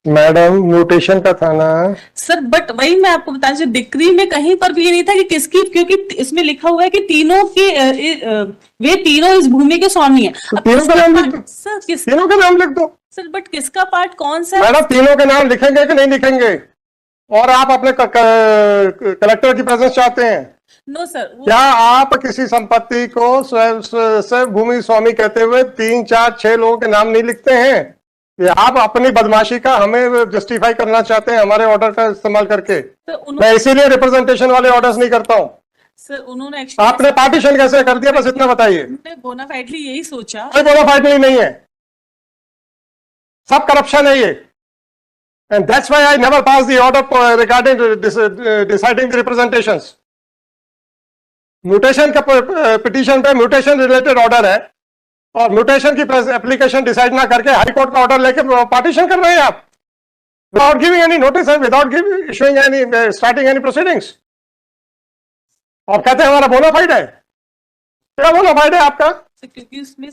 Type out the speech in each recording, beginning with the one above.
Madam mutation का था ना सर, बट वही मैं आपको बता रही हूँ, डिक्री में कहीं पर भी ये नहीं था कि किसकी, क्योंकि इसमें लिखा हुआ है कि तीनों के वे तीनों इस भूमि के स्वामी हैं। तो तीनों का नाम लिख दो सर तीनों का नाम लिख दो सर, बट किसका पार्ट कौन सा है? मैडम तीनों के नाम लिखेंगे कि नहीं लिखेंगे? और आप अपने कलेक्टर की प्रेजेंस चाहते हैं? No sir. क्या आप किसी संपत्ति को स्वयं भूमि स्वामी कहते हुए 3, 4, 6 लोगों के नाम नहीं लिखते हैं? ये आप अपनी बदमाशी का हमें जस्टिफाई करना चाहते हैं हमारे ऑर्डर का इस्तेमाल करके। मैं इसीलिए रिप्रेजेंटेशन वाले ऑर्डर्स नहीं करता हूं। सर उन्होंने आपने पार्टीशन कैसे कर दिया, बस इतना बताइए। बोनाफाइडली यही सोचा। कोई बोनाफाइडली नहीं है, सब करप्शन है ये। And that's why I never passed the order regarding deciding the representations. Mutation का पिटीशन पे म्यूटेशन रिलेटेड ऑर्डर है और म्यूटेशन की एप्लीकेशन डिसाइड ना करके हाई कोर्ट का ऑर्डर लेके पार्टीशन कर रहे हैं आप, without giving any notice, without issuing any starting any proceedings, और कहते हैं हमारा बोनाफाइड है। क्या बोनाफाइड है आपका?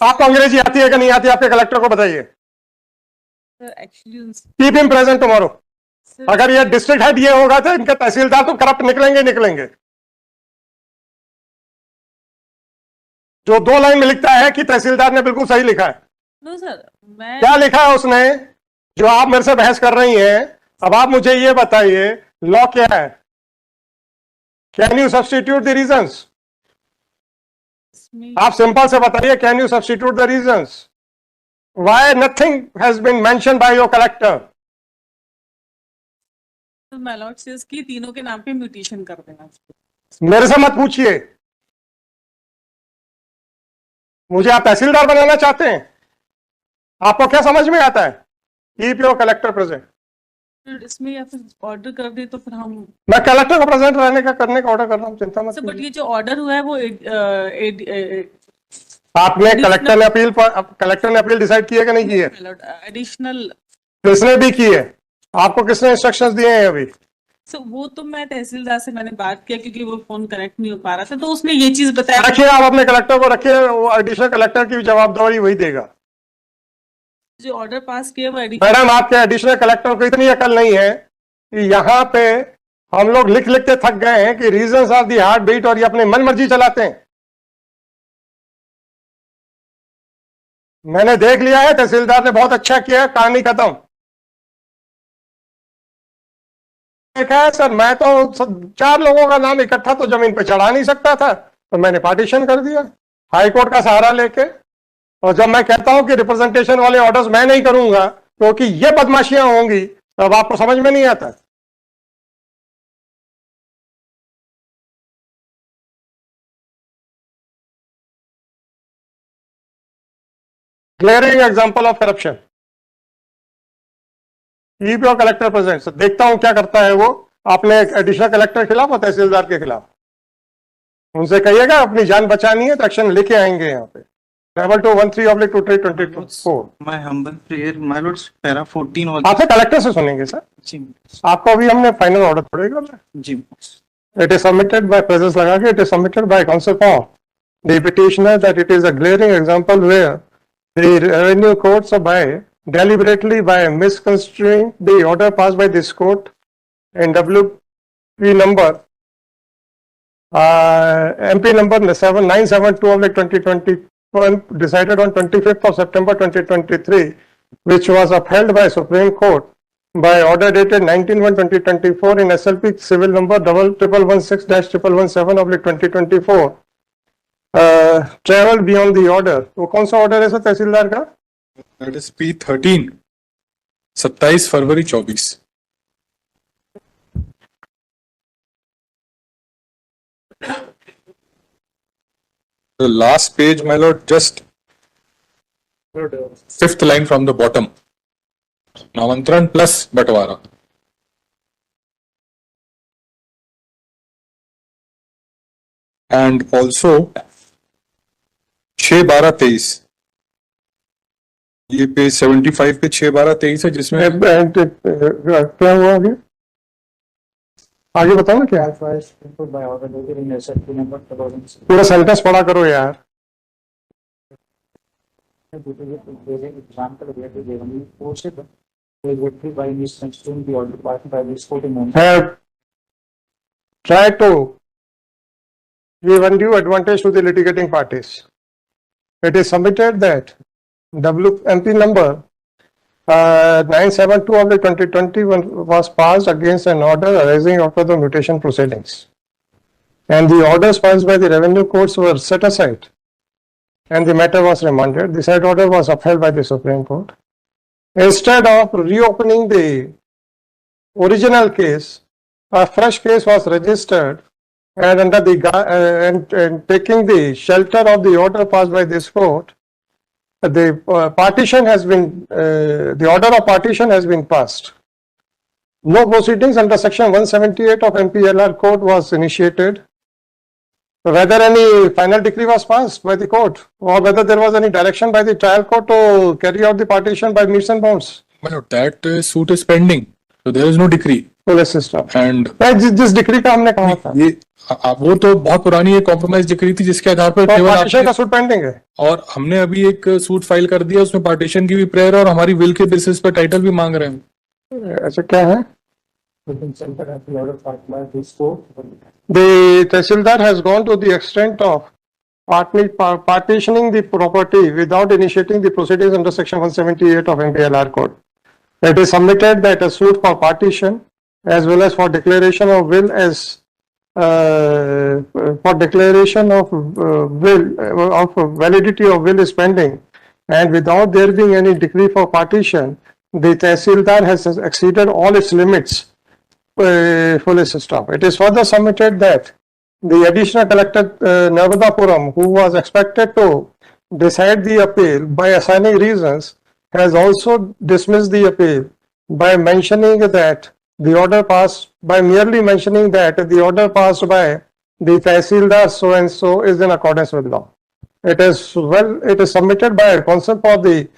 आपको अंग्रेजी आती है कि नहीं आती? आपके कलेक्टर को बताइए। Keep him present tomorrow. अगर ये डिस्ट्रिक्ट हेड ये होगा तो इनके तहसीलदार तो करप्ट निकलेंगे निकलेंगे। जो 2 लाइन में लिखता है कि तहसीलदार ने बिल्कुल सही लिखा है। नो सर, मैं क्या लिखा है उसने जो आप मेरे से बहस कर रही हैं? अब आप मुझे ये बताइए लॉ क्या है? Can you substitute the reasons? आप सिंपल से बताइए, can you substitute the reasons? Why nothing has been mentioned by your collector? तो my lord says कि तीनों के नाम पे म्यूटेशन कर देना। मेरे से मत पूछिए, मुझे आप तहसीलदार बनाना चाहते हैं? आपको क्या समझ में आता है? Keep your collector present. इसमें या फिर ऑर्डर कर दे तो फिर हम, मैं कलेक्टर को प्रेजेंट रहने का करने का ऑर्डर कर रहा हूँ, चिंता मत कीजिए। बट ये जो ऑर्डर हुआ है वो आपने कलेक्टर ने अपील डिसाइड की है कि नहीं की है? एडिशनल किसने भी की है? आपको किसने इंस्ट्रक्शंस दिए हैं अभी? सो वो तो मैं तहसीलदार से मैंने बात किया क्योंकि वो फोन कनेक्ट नहीं हो पा रहा था, तो उसने ये चीज बताया। रखिए, आप अपने कलेक्टर को रखिए, वो एडिशनल कलेक्टर की जवाबदारी वही देगा। जो ऑर्डर पास किया वो मैडम, आपके एडिशनल कलेक्टर को इतनी अकल नहीं है कि यहाँ पे हम लोग लिख लिख के थक गए हैं कि reasons of the heartbeat, और ये अपने मन मर्जी चलाते हैं। मैंने देख लिया है, तहसीलदार ने बहुत अच्छा किया, कहानी खत्म। देखा है सर, मैं तो 4 लोगों का नाम इकट्ठा तो जमीन पे चढ़ा नहीं सकता था, तो मैंने पार्टीशन कर दिया हाई कोर्ट का सहारा लेके। और जब मैं कहता हूं कि रिप्रेजेंटेशन वाले ऑर्डर्स मैं नहीं करूंगा क्योंकि ये बदमाशियां होंगी, तब आपको समझ में नहीं आता। Clearing example of corruption. Keep your collector present. देखता हूं क्या करता है वो, आपने एडिशनल कलेक्टर के खिलाफ और तहसीलदार के खिलाफ। उनसे कहिएगा अपनी जान बचानी है तो एक्शन लेके आएंगे यहाँ पे। Level 213/2324। My humble prayer my Lord's, para 14 और आपसे कलेक्टर से सुनेंगे सर जी। आपको अभी हमने फाइनल ऑर्डर पड़ेगा जी। It is submitted by presence लगा के, it is submitted by counsel for the petitioner that it is a glaring example where the revenue courts by deliberately by misconstruing the order passed by this court in WP number MP number 972/2021 decided on 25th of September 2023, which was upheld by Supreme Court by order dated 19/1/2024 in SLP civil number 1116-117/2024 traveled beyond the order। वो कौन सा order है sir तहसीलदार का? That is P13, 27 February 24। The last page, my lord, just 5th line from the bottom. नामांतरण plus बंटवारा। And also 6/12/23, ये page 75 पे 6/12/23 है, जिसमें क्या हुआ आगे? आगे बताओ ना क्या। पूरा सेंटेंस पढ़ा करो यार। by misconstruing the order passed by this court in have tried to give undue advantage to the litigating parties. It is submitted that WMP number 972 of the 2020 was passed against an order arising after the mutation proceedings. And the orders passed by the revenue courts were set aside and the matter was remanded. The said order was upheld by the Supreme Court. Instead of reopening the original case, a fresh case was registered, and under the and taking the shelter of the order passed by this court, the partition has been the order of partition has been passed. No proceedings under section 178 of MPLR Code was initiated. Whether any final decree was passed by the court, or whether there was any direction by the trial court to carry out the partition by metes and bounds. But that suit is pending, so there is no decree. Police system. And जिस decree का हमने कहा था, ये वो तो बहुत पुरानी एक कॉम्प्रोमाइज डिक्री थी जिसके आधार पर केवल पार्टीशन का सूट पेंडिंग है. और हमने अभी एक सूट फाइल कर दिया, उसमें पार्टीशन की भी प्रेयर और हमारी विल के बेसिस पर टाइटल भी मांग रहे हैं. ऐसा क्या है? The Tehsildar has gone to the extent of partitioning the property without initiating the proceedings under section 178 of MPLR Code. It is submitted that a suit for partition as well as for declaration of will as for declaration of will of validity of will is pending, and without there being any decree for partition, the Tehsildar has exceeded all its limits. Full system. It is further submitted that the additional collector Narvadapuram, who was expected to decide the appeal by assigning reasons, has also dismissed the appeal by mentioning that the order passed, by merely mentioning that the order passed by the Tehsildar so and so is in accordance with law. It is submitted by counsel for the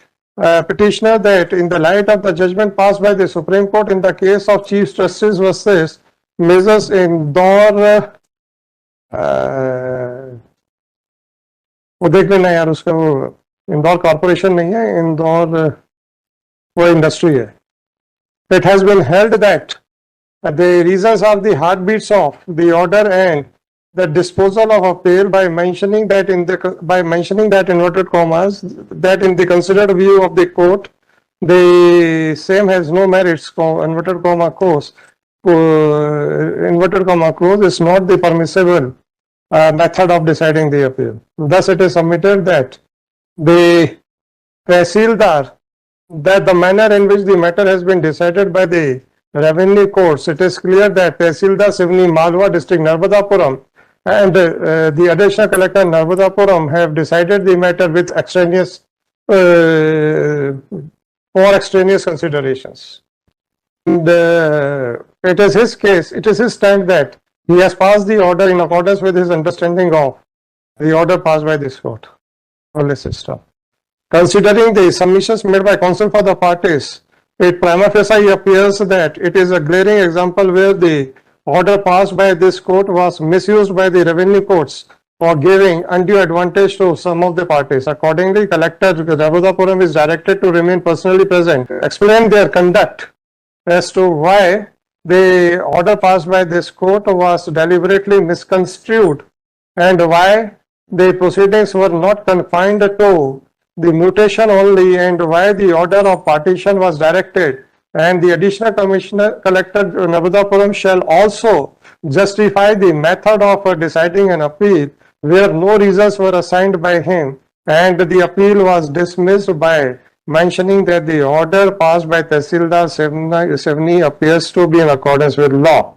petitioner that in the light of the judgment passed by the Supreme Court in the case of Chief Justice versus Mrs. Indore, वो देख लेना यार, उसका वो Indore corporation नहीं है, इंदौर वो industry है. It has been held that the reasons are the heartbeats of the order and the disposal of appeal by mentioning that inverted commas, that in the considered view of the court, the same has no merits, inverted comma close, inverted comma close is not the permissible method of deciding the appeal. Thus it is submitted that the Tehsildar, that the manner in which the matter has been decided by the revenue courts, it is clear that Tehsildar Sivni Malwa district Narvadapuram and the additional collector Narvadapuram have decided the matter with extraneous for extraneous considerations. And it is his case, it is his stand that he has passed the order in accordance with his understanding of the order passed by this court. System. Considering the submissions made by counsel for the parties, it prima facie appears that it is a glaring example where the order passed by this court was misused by the revenue courts for giving undue advantage to some of the parties. Accordingly, Collector Narvadapuram is directed to remain personally present, explain their conduct as to why the order passed by this court was deliberately misconstrued and why the proceedings were not confined to the mutation only, and why the order of partition was directed, and the additional collector Narvadapuram shall also justify the method of deciding an appeal where no reasons were assigned by him, and the appeal was dismissed by mentioning that the order passed by Tehsildar Sevni appears to be in accordance with law.